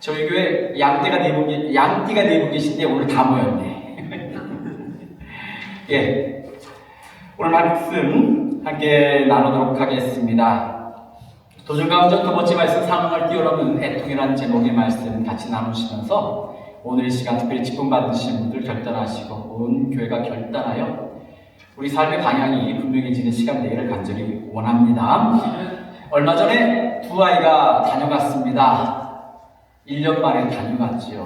저희 교회 양띠가 네 분 계신데 오늘 다 모였네. 예, 오늘 말씀 함께 나누도록 하겠습니다. 도전가운데 두 번째 말씀, 상황을 뛰어넘는 애통이라는 제목의 말씀 같이 나누시면서 오늘 이 시간 특별히 직분 받으신 분들 결단하시고 온 교회가 결단하여 우리 삶의 방향이 분명해지는 시간 되기를 간절히 원합니다. 얼마 전에 두 아이가 다녀갔습니다. 1년 만에 다녀갔지요.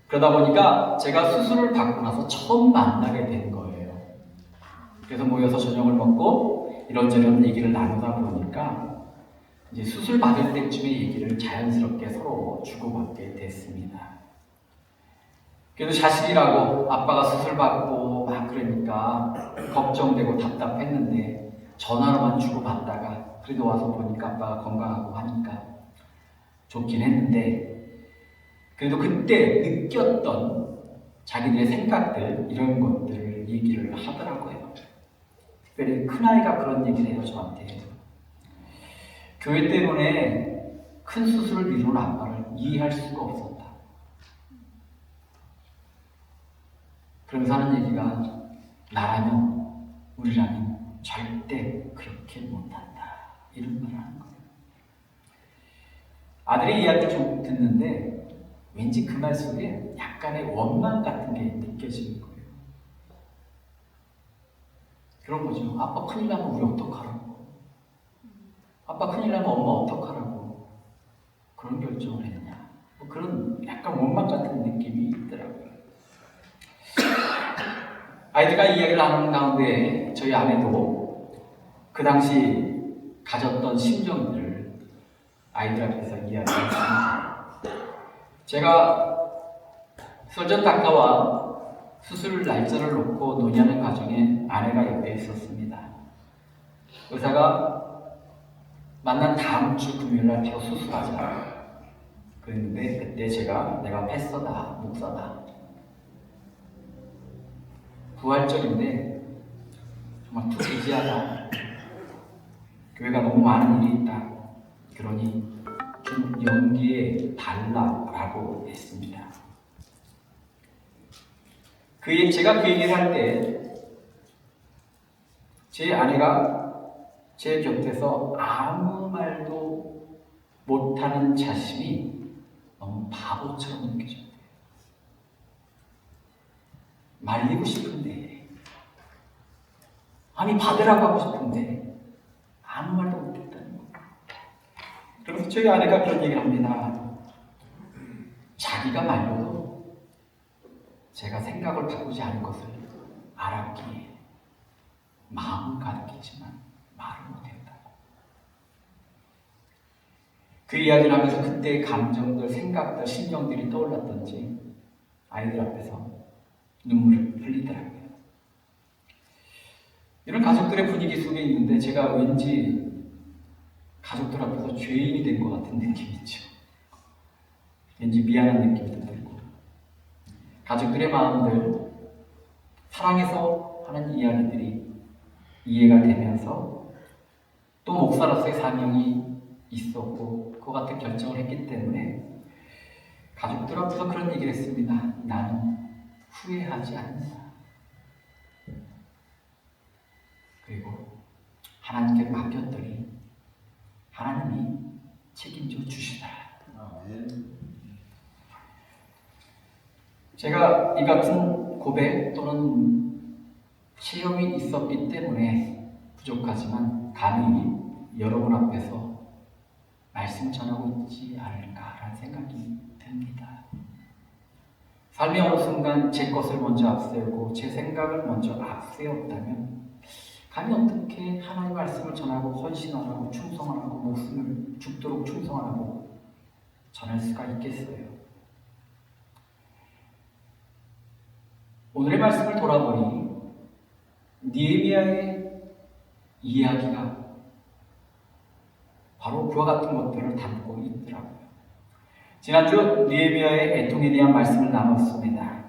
그러다 보니까 제가 수술을 받고 나서 처음 만나게 된 거예요. 그래서 모여서 저녁을 먹고 이런저런 얘기를 나누다 보니까 이제 수술 받을 때쯤에 얘기를 자연스럽게 서로 주고받게 됐습니다. 그래도 자식이라고 아빠가 수술 받고 막 그러니까 걱정되고 답답했는데 전화로만 주고받다가 그래도 와서 보니까 아빠가 건강하고 하니까 좋긴 했는데 그래도 그때 느꼈던 자기들의 생각들 이런 것들을 얘기를 하더라고요. 특별히 큰아이가 그런 얘기를 해요. 저한테 교회 때문에 큰 수술을 미루는 아빠를 이해할 수가 없었다. 그러면서 하는 얘기가 나라면 우리라면 절대 그렇게 못한다 이런 말을 하는 거예요. 아들의 이야기를 좀 듣는데 왠지 그 말 속에 약간의 원망 같은 게 느껴지는 거예요. 그런 거죠. 아빠 큰일 나면 우리 어떡하라고. 아빠 큰일 나면 엄마 어떡하라고. 그런 결정을 했냐. 뭐 그런 약간 원망 같은 느낌이 있더라고요. 아이들과 이야기를 나누는 가운데 저희 아내도 그 당시 가졌던 심정들을 아이들 앞에서 이야기했습니다. 제가 설전 작가와 수술 날짜를 놓고 논의하는 과정에 아내가 옆에 있었습니다. 의사가 만난 다음 주 금요일날 바로 수술하자 그랬는데 그때 내가 패서다 목사다 부활절인데 정말 투지지하다 교회가 너무 많은 일이 있다 그러니 좀 연기해 달라라고 했습니다. 제가 그 얘기를 할 때 제 아내가 제 곁에서 아무 말도 못하는 자신이 너무 바보처럼 느껴졌대요. 말리고 싶은데 아니 받으라고 하고 싶은데 아무 말도 못했다는 거예요. 그래서 저희 아내가 그런 얘기를 합니다. 자기가 말려도 제가 생각을 바꾸지 않을 것을 알았기에 마음은 가르치지만 말을 못했다고. 그 이야기를 하면서 그때의 감정들, 생각들, 심정들이 떠올랐던지 아이들 앞에서 눈물을 흘리더라고요. 이런 가족들의 분위기 속에 있는데 제가 왠지 가족들 앞에서 죄인이 된 것 같은 느낌이 있죠. 왠지 미안한 느낌도 들고 가족들의 마음들 사랑해서 하는 이야기들이 이해가 되면서 또 목사로서의 사명이 있었고 그 같은 결정을 했기 때문에 가족들 앞에서 그런 얘기를 했습니다. 나는 후회하지 않는다. 그리고 하나님께 맡겼더니 하나님이 책임져 주시다. 제가 이 같은 고백 또는 체험이 있었기 때문에 부족하지만 감히 여러분 앞에서 말씀 전하고 있지 않을까라는 생각이 듭니다. 삶의 어느 순간 제 것을 먼저 앞세우고 제 생각을 먼저 앞세웠다면 감히 어떻게 하나님의 말씀을 전하고 헌신하라고 충성하라고 목숨을 죽도록 충성하라고 전할 수가 있겠어요. 오늘의 말씀을 돌아보니 느헤미야의 이야기가 바로 그와 같은 것들을 담고 있더라고요. 지난주 느헤미야의 애통에 대한 말씀을 나눴습니다.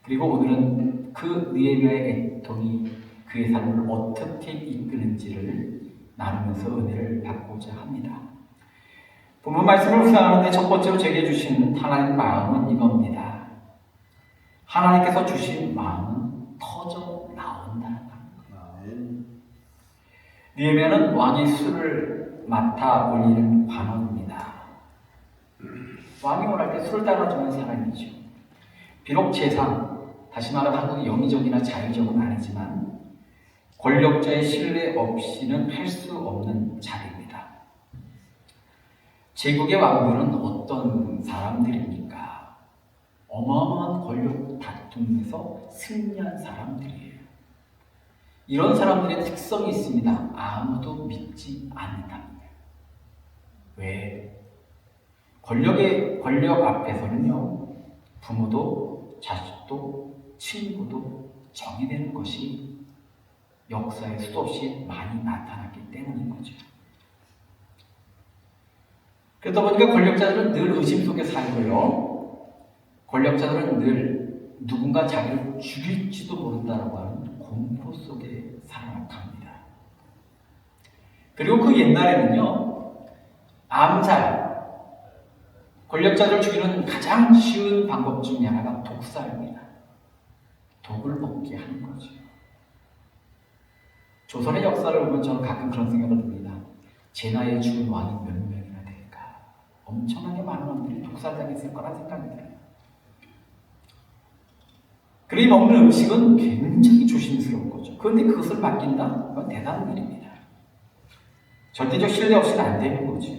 그리고 오늘은 그 느헤미야의 애통이 그의 삶을 어떻게 이끄는지를 나누면서 은혜를 받고자 합니다. 본문 말씀을 묵상하는데 첫 번째로 제게 주신 하나님의 마음은 이겁니다. 하나님께서 주신 마음은 터져 나온다는 겁니다. 느헤미야는 왕의 술을 맡아 올리는 관원입니다. 왕이 원할 때 술을 따라주는 사람이죠. 비록 제상, 다시 말하면 한국의 영의적이나 자의적은 아니지만 권력자의 신뢰 없이는 할 수 없는 자리입니다. 제국의 왕들은 어떤 사람들입니까? 어마어마한 권력 다툼에서 승리한 사람들이에요. 이런 사람들의 특성이 있습니다. 아무도 믿지 않는답니다. 왜? 권력 앞에서는요, 부모도 자식도 친구도 정이 되는 것이 역사에 수도 없이 많이 나타났기 때문인 거죠. 그러다 보니까 권력자들은 늘 의심 속에 살고요. 권력자들은 늘 누군가 자기를 죽일지도 모른다고 하는 공포 속에 살아갑니다. 그리고 그 옛날에는요, 암살, 권력자들을 죽이는 가장 쉬운 방법 중에 하나가 독살입니다. 독을 먹게 하는 거죠. 조선의 역사를 보면 저는 가끔 그런 생각을 듭니다. 제 나이에 죽은 왕이 몇 명이나 될까? 엄청나게 많은 왕들이 독살당했을 거란 생각이 들어요. 그리고 먹는 음식은 굉장히 조심스러운 거죠. 그런데 그것을 맡긴다? 그건 대단한 일입니다. 절대적 신뢰 없이는 안 되는 거죠.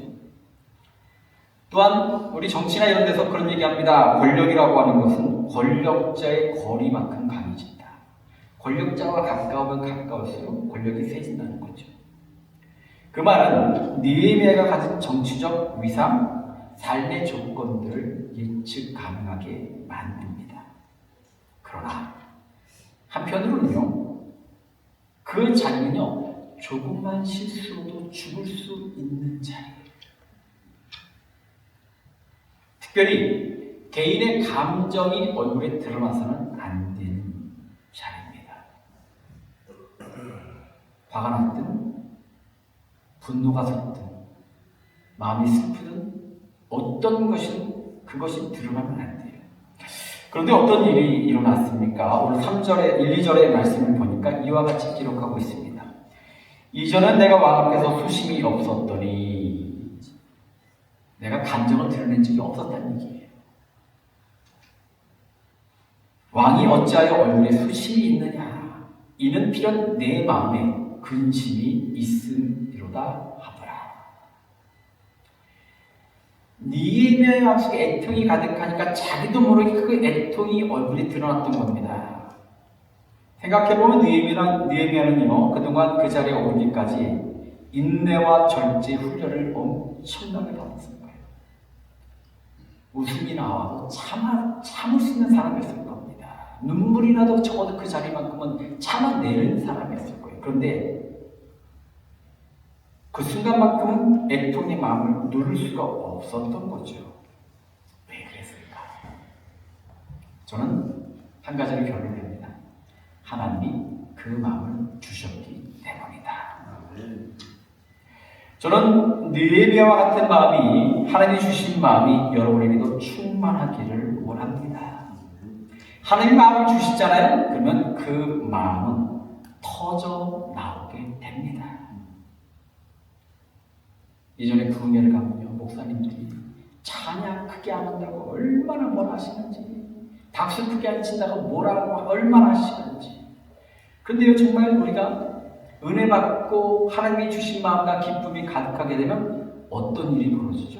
또한 우리 정치나 이런 데서 그런 얘기합니다. 권력이라고 하는 것은 권력자의 거리만큼 강해진다. 권력자와 가까우면 가까울수록 권력이 세진다는 거죠. 그 말은 느헤미야가 가진 정치적 위상, 삶의 조건들을 예측 가능하게 만듭니다. 그러나 한편으로는요, 그 자리는요, 조금만 실수로도 죽을 수 있는 자리예요. 특별히 개인의 감정이 얼굴에 드러나서는 안 되는 자리입니다. 화가 났든 분노가 섰든 마음이 슬프든 어떤 것이든 그것이 드러나면 안 돼요. 그런데 어떤 일이 일어났습니까? 오늘 3절에 1, 2절의 말씀을 보니까 이와 같이 기록하고 있습니다. 이전은 내가 왕 앞에서 수심이 없었더니 내가 감정을 드러낸 적이 없었다는 얘기예요. 왕이 어찌하여 얼굴에 수심이 있느냐? 이는 필연 내 마음에 근심이 있음이로다 하더라. 느헤미야의 마음속에 애통이 가득하니까 자기도 모르게 그 애통이 얼굴에 드러났던 겁니다. 생각해보면 느헤미야는요, 그동안 그 자리에 오르기까지 인내와 절제 훈련을 엄청나게 받았을 거예요. 웃음이 나와도 참을 수 있는 사람이었을 겁니다. 눈물이 나도 적어도 그 자리만큼은 참아내는 사람이었을 거예요. 그런데 그 순간만큼은 애통의 마음을 누를 수가 없었던 거죠. 왜 그랬을까? 저는 한 가지를 결론냅니다. 하나님이 그 마음을 주셨기 때문이다. 저는 느헤미야와 같은 마음이, 하나님이 주신 마음이 여러분에게도 충만하기를 원합니다. 하나님 마음을 주시잖아요? 그러면 그 마음은 터져 나오게 됩니다. 예전에 부흥회를 가면요, 목사님들이 찬양 크게 안 한다고 얼마나 뭘 하시는지, 박수 크게 안 친다고 뭐라고 얼마나 하시는지. 그런데요, 정말 우리가 은혜 받고 하나님이 주신 마음과 기쁨이 가득하게 되면 어떤 일이 벌어지죠?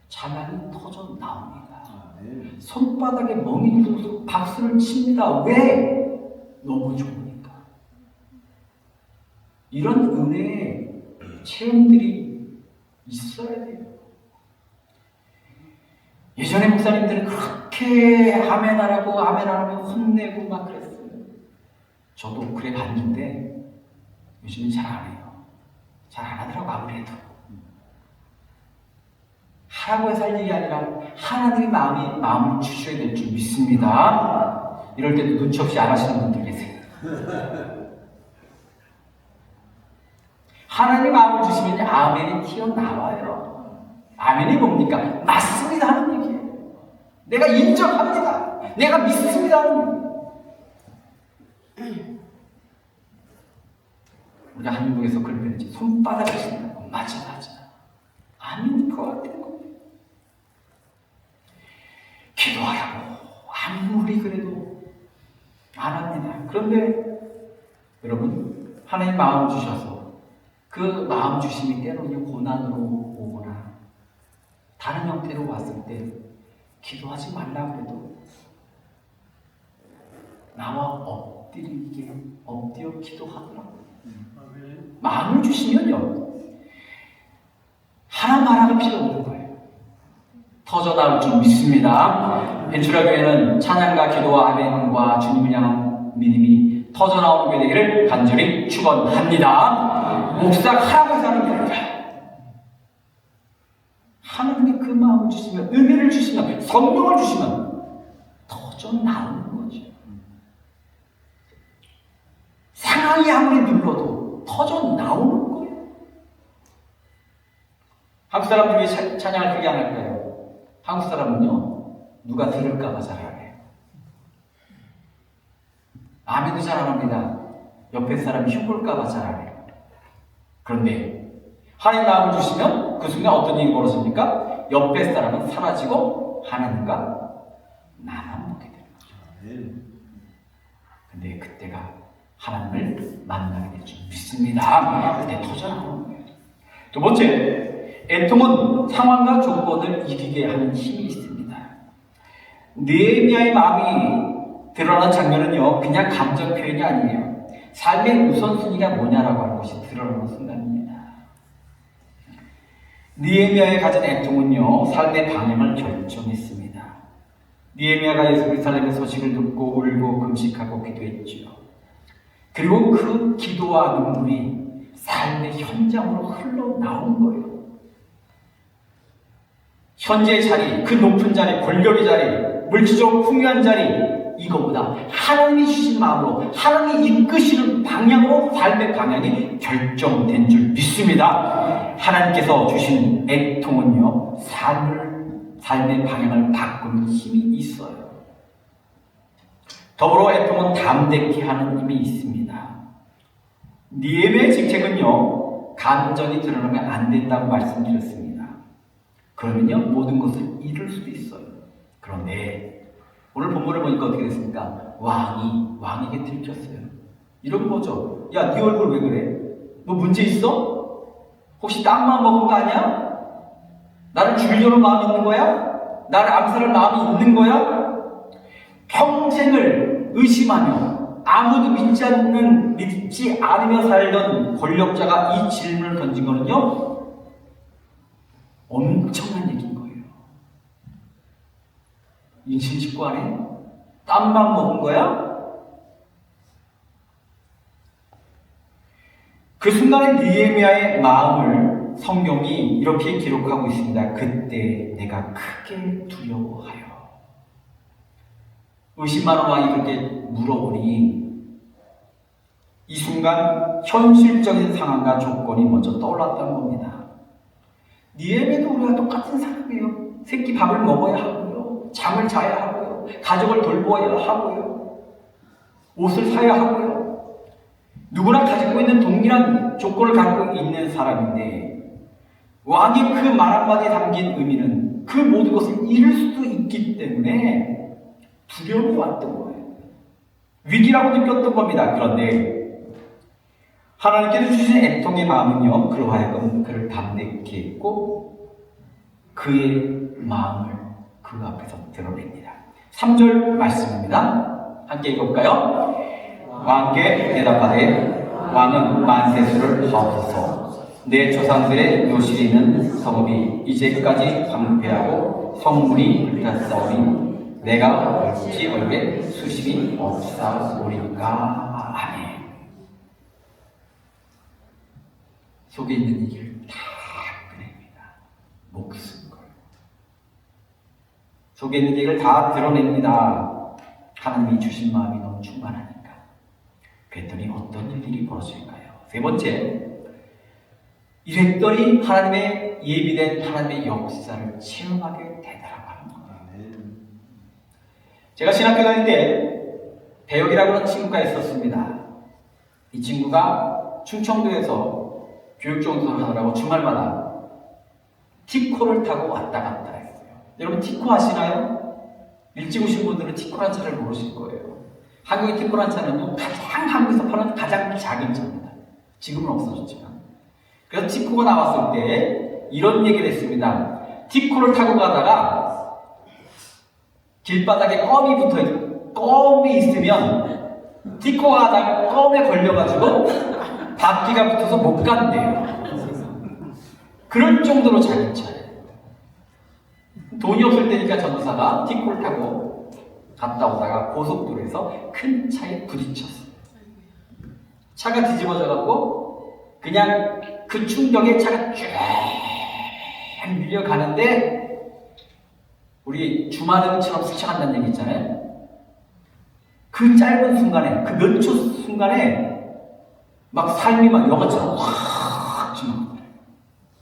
찬양이 터져 나옵니다. 손바닥에 멍이 들어서 박수를 칩니다. 왜? 너무 좋으니까. 이런 은혜의 체험들이 있어야 돼요. 예전에 목사님들은 그렇게 아멘하라고 혼내고 막 그랬어요. 저도 그래 봤는데 요즘은 잘 안 해요. 잘 안 하더라고. 아무래도 하라고 해서 할 일이 아니라 하나님의 마음을 주셔야 될 줄 믿습니다. 이럴 때도 눈치 없이 안 하시는 분들 계세요. 하나님 마음을 주시면 아멘이 튀어나와요. 아멘이 뭡니까? 맞습니다 하는 얘기예요. 내가 인정합니다. 내가 믿습니다 하는 얘기예요. 우리가 한국에서 그런 편이지 손바닥을 신다고 맞아. 아멘 그거 같은 겁니다. 기도하라고 아무리 그래도 안 합니다. 그런데 여러분 하나님 마음 주셔서 그 마음 주심이 때로는 고난으로 오거나 다른 형태로 왔을 때 기도하지 말라고 해도 나와 엎드려 기도하더라고요. 마음을 주시면요 하나 말할 필요 없는 거예요. 터져나올 줄 믿습니다. 벤츄라교회는 찬양과 기도와 아멘과 주님을 향한 믿음이 터져나오는 게 되기를 간절히 축원합니다. 목사가 하라고 해서 하는 게 아니라 하나님이 그 마음을 주시면, 은혜를 주시면, 성령을 주시면 터져나오는 거죠. 상황이 아무리 눌러도 터져나오는 거예요. 한국 사람들이 찬양을 크게 안 할까요? 한국 사람은요, 누가 들을까봐 잘 안 해요. 아멘도 잘 안 합니다. 옆에 사람이 흉볼까봐 잘 안 해요. 그런데 하나님 마음을 주시면 그 순간 어떤 일이 벌어집니까? 옆에 사람은 사라지고 하나님과 나만 보게 되는 거죠. 근데 그때가 하나님을 만나게 될 줄 믿습니다. 그때 터져나오는 거예요. 두 번째, 애통은 상황과 조건을 이기게 하는 힘이 있습니다. 느헤미야의 마음이 드러난 장면은요, 그냥 감정 표현이 아니에요. 삶의 우선순위가 뭐냐라고 하는 것이 드러나는 순간입니다. 느헤미야의 가진 애통은요, 삶의 방향을 결정했습니다. 느헤미야가 예루살렘의 소식을 듣고 울고 금식하고 기도했죠. 그리고 그 기도와 눈물이 삶의 현장으로 흘러나온 거예요. 현재의 자리, 그 높은 자리, 권력의 자리, 물질적으로 풍요한 자리, 이거보다 하나님이 주신 마음으로 하나님이 이끄시는 방향으로 삶의 방향이 결정된 줄 믿습니다. 하나님께서 주신 애통은요, 삶의 방향을 바꾸는 힘이 있어요. 더불어 애통은 담대케 하는 힘이 있습니다. 느헤미야의 직책은요, 감정이 드러나면 안 된다고 말씀드렸습니다. 그러면요, 모든 것을 잃을 수도 있어요. 그런데 오늘 본문을 보니까 어떻게 됐습니까? 왕에게 들켰어요. 이런 거죠. 야, 네 얼굴 왜 그래? 뭐 문제 있어? 혹시 땅만 먹은 거 아니야? 나를 죽이려는 마음이 있는 거야? 나를 암살할 마음이 있는 거야? 평생을 의심하며 아무도 믿지 않으며 살던 권력자가 이 질문을 던진 거는요, 엄청난 얘기인 거예요. 인신직고하네? 땀만 먹은 거야? 그 순간에 느헤미야의 마음을 성경이 이렇게 기록하고 있습니다. 그때 내가 크게 두려워하여. 의심 많은 왕이 그렇게 물어보니 이 순간 현실적인 상황과 조건이 먼저 떠올랐다는 겁니다. 느헤미야도 우리와 똑같은 사람이에요. 새끼 밥을 먹어야 하고요, 잠을 자야 하고요, 가족을 돌보아야 하고요, 옷을 사야 하고요. 누구나 가지고 있는 동일한 조건을 갖고 있는 사람인데, 왕의 그 말 한마디에 담긴 의미는 그 모든 것을 잃을 수도 있기 때문에 두려움이 왔던 거예요. 위기라고 느꼈던 겁니다. 그런데 하나님께서 주신 애통의 마음은요, 그로 하여금 그를 담대케 했고 그의 마음을 그 앞에서 드러냅니다. 3절 말씀입니다. 함께 읽어볼까요? 왕께 대답하되 왕은 만세수를 하옵소서. 내 조상들의 묘실에 있는 성읍이 이제까지 황폐하고 성문이 불탔사오니 내가 어찌 얼굴에 수심이 없사오리까. 아멘. 속에 있는 얘기를 다 꺼냅니다. 목숨 걸. 속에 있는 얘기를 다 드러냅니다. 하나님이 주신 마음이 너무 충만하니까. 그랬더니 어떤 일들이 벌어질까요? 세 번째, 이랬더니 하나님의 예비된 하나님의 역사를 체험하게 되더라고 하는 거예요. 제가 신학교 다닐 때 배역이라고 하는 친구가 있었습니다. 이 친구가 충청도에서 교육정선을 하느라고 주말마다 티코를 타고 왔다 갔다 했어요. 여러분 티코 아시나요? 일찍 오신 분들은 티코란 차를 모르실 거예요. 한국의 티코란 차는 가장 한국에서 파는 가장 작은 차입니다. 지금은 없어졌지만. 그래서 티코가 나왔을 때 이런 얘기를 했습니다. 티코를 타고 가다가 길바닥에 껌이 있으면 티코가 가다가 껌에 걸려가지고 바퀴가 붙어서 못 간대요. 그럴 정도로 작은 차예요. 돈이 없을 때니까 전도사가 티코를 타고 갔다 오다가 고속도로에서 큰 차에 부딪혔어요. 차가 뒤집어져갖고 그냥 그 충격에 차가 쭉 밀려가는데 우리 주마등처럼 스쳐간다는 얘기 있잖아요. 그 짧은 순간에, 그 몇 초 순간에 막 삶이 막 영화처럼 확 지나가요.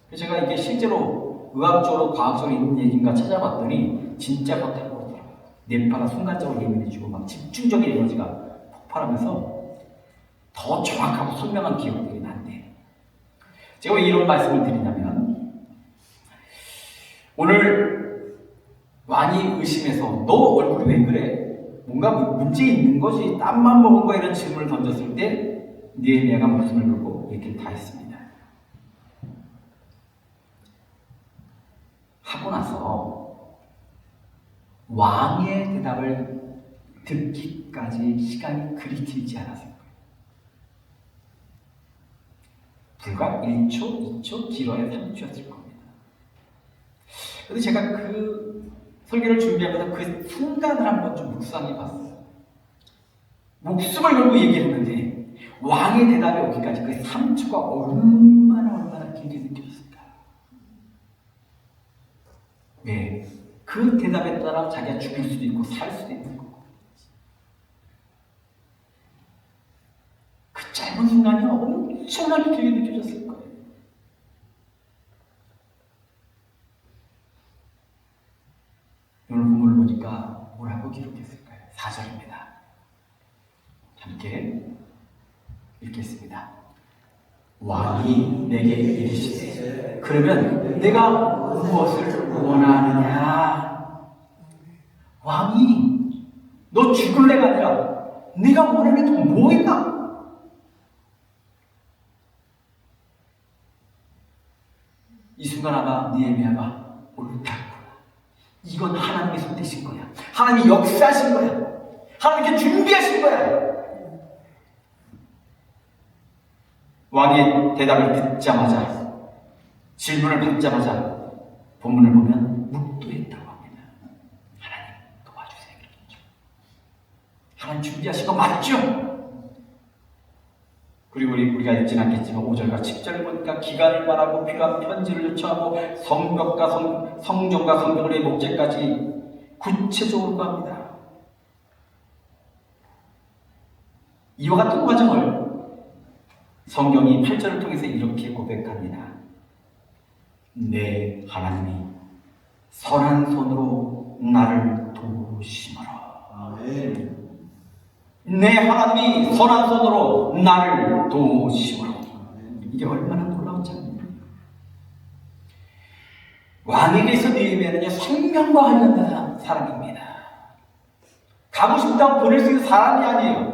그래서 제가 이게 실제로 의학적으로 과학적으로 있는 얘기인가 찾아봤더니 진짜 그렇다고 그러더라고요. 뇌파가 순간적으로 예민해지고 막 집중적인 에너지가 폭발하면서 더 정확하고 선명한 기억들이 난대요. 제가 왜 이런 말씀을 드리냐면 오늘 많이 의심해서 너 얼굴이 왜 그래? 뭔가 문제 있는 거지? 땀만 먹은 거? 이런 질문을 던졌을 때 느헤미야가 목숨을 걸고 얘기를 다 했습니다. 하고 나서 왕의 대답을 듣기까지 시간이 그리 길지 않았을 거예요. 불과 1초, 2초, 길어야 3초였을 겁니다. 그런데 제가 그 설교를 준비하면서 그 순간을 한번 좀 묵상해 봤어요. 목숨을 걸고 얘기했는데 왕의 대답이 오기까지 그 3초가 얼마나 길게 느껴졌을까. 왜? 그 대답에 따라 자기가 죽일 수도 있고 살 수도 있는 거고. 그 짧은 순간이 엄청나게 길게 느껴졌을 거예요. 오늘 본문을 보니까 뭐라고 기록했을까요? 4절입니다. 함께 읽겠습니다. 왕이 내게 이르시되 그러면 내가 무엇을 원하느냐? 왕이 너 죽을래가 아니라 네가 원하는 게 뭐 있나? 이 순간 아마 느헤미야가 옳다. 이건 하나님의 손대신 거야. 하나님이 역사하신 거야. 하나님께 준비하신 거야. 왕의 대답을 듣자마자, 질문을 받자마자 본문을 보면 묵도했다고 합니다. 하나님 도와주세요. 하나님 준비하신 거 맞죠? 그리고 우리가 읽진 않겠지만 5절과 7절을 보니까 기간을 말하고 필요한 편지를 요청하고 성전과 성벽의 목재까지 구체적으로 합니다. 이와 같은 과정을 성경이 8절을 통해서 이렇게 고백합니다. 내 하나님이 선한 손으로 나를 도우시므로. 내 하나님이 선한 손으로 나를 도우시므로. 이게 얼마나 놀라운 장면입니까? 왕에게서 느헤미야는요 생명과 관련된 사람입니다. 가고 싶다고 보낼 수 있는 사람이 아니에요.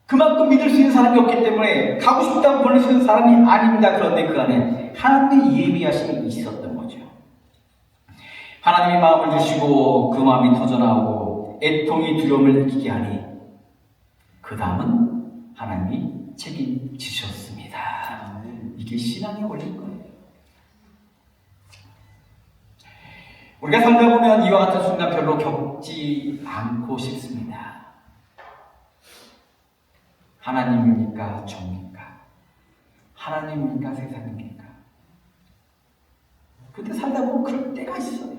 그만큼 믿을 수 있는 사람이 없기 때문에 가고 싶다고 보낼 수 있는 사람이 아닙니다. 그런데 그 안에 하나님의 예비하심이 있었던 거죠. 하나님이 마음을 주시고 그 마음이 터져나오고 애통이 두려움을 느끼게 하니 그 다음은 하나님이 책임지셨습니다. 이게 신앙의 원리인 거예요. 우리가 살다 보면 이와 같은 순간 별로 겪지 않고 싶습니다. 하나님입니까? 종입니까? 하나님입니까? 세상입니까? 그때 살다 보면 그럴 때가 있어요.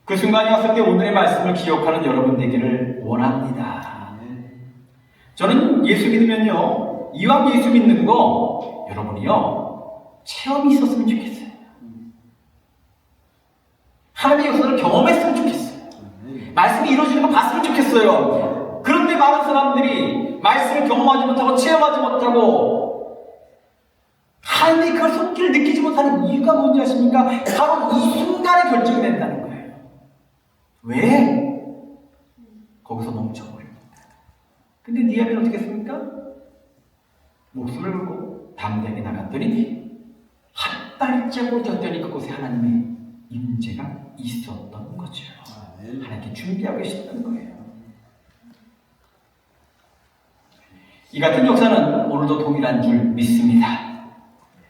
그 순간이 왔을 때 오늘의 말씀을 기억하는 여러분 되기를 원합니다. 저는 예수 믿으면요, 이왕 예수 믿는 거 여러분이요 체험이 있었으면 좋겠어요. 하나님의 역사를 경험했으면 좋겠어요. 말씀이 이루어지는 거 봤으면 좋겠어요. 그런데 많은 사람들이 말씀을 경험하지 못하고 체험하지 못하고 하나님이 그걸 손길을 느끼지 못하는 이유가 뭔지 아십니까? 바로 이 순간에 결정이 된다는 거예요. 왜? 거기서 멈춰버립니다. 근데 느헤미야는 어떻게 했습니까? 목숨을 걸고 담대하게 나갔더니 한 발자국 졌더니 그곳에 하나님의 임재가 있었던 거죠. 하나님께 준비하고 계셨던 거예요. 이 같은 역사는 오늘도 동일한 줄 믿습니다.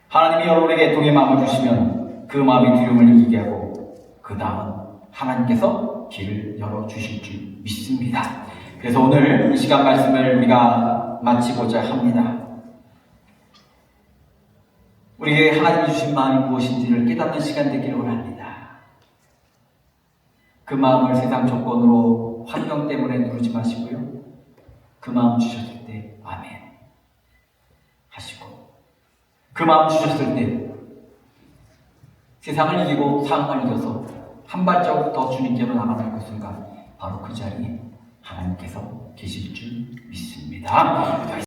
하나님이 여러분에게 동의 마음을 주시면 그 마음의 두려움을 이기게 하고 그 다음은 하나님께서 길을 열어주실 줄 믿습니다. 그래서 오늘 이 시간 말씀을 우리가 마치고자 합니다. 우리에게 하나님이 주신 마음이 무엇인지를 깨닫는 시간 되기를 원합니다. 그 마음을 세상 조건으로 환경 때문에 누르지 마시고요. 그 마음 주셨을 때 아멘 하시고 그 마음 주셨을 때 세상을 이기고 상황을 이겨서 한 발자국 더 주님께로 나가는 그 순간 바로 그 자리에 하나님께서 계실 줄 믿습니다.